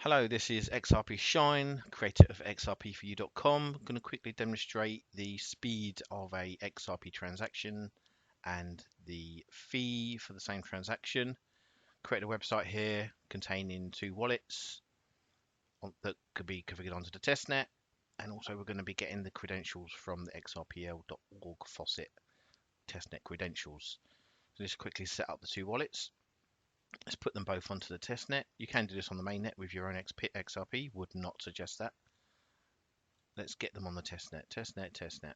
Hello, this is XRP Shine, creator of xrpforyou.com. I'm going to quickly demonstrate the speed of a XRP transaction and the fee for the same transaction. Create a website here containing two wallets that could be configured onto the testnet, and also we're going to be getting the credentials from the xrpl.org Faucet testnet credentials. So just quickly set up the two wallets. Let's put them both onto the testnet. You can do this on the mainnet with your own XRP. Would not suggest that. Let's get them on the testnet. Testnet.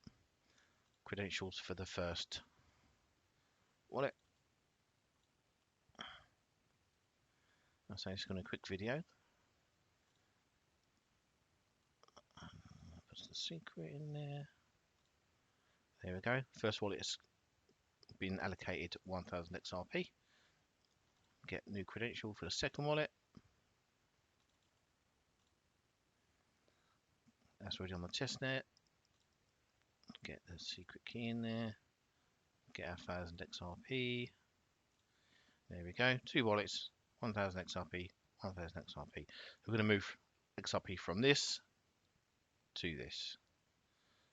Credentials for the first wallet. So I'm just going to quick video. Put the secret in there. There we go. First wallet has been allocated 1000 XRP. Get new credential for the second wallet. That's already on the testnet. Get the secret key in there. Get our 1000 XRP. There we go. Two wallets, 1000 XRP, 1000 XRP. We're going to move XRP from this to this.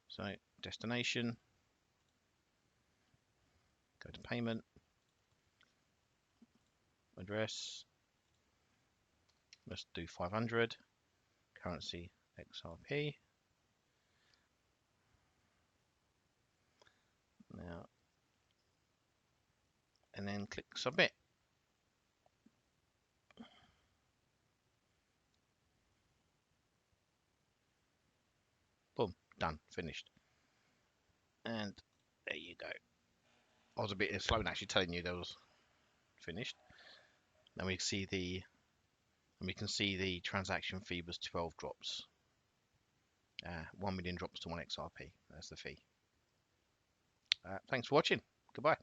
So destination, go to payment, address, let's do 500, currency XRP. Now, and then click submit. Boom, done, finished. And there you go. I was a bit slow in actually telling you that was finished. And we can see the transaction fee was 12 drops. 1 million drops to 1 XRP. That's the fee. Thanks for watching. Goodbye.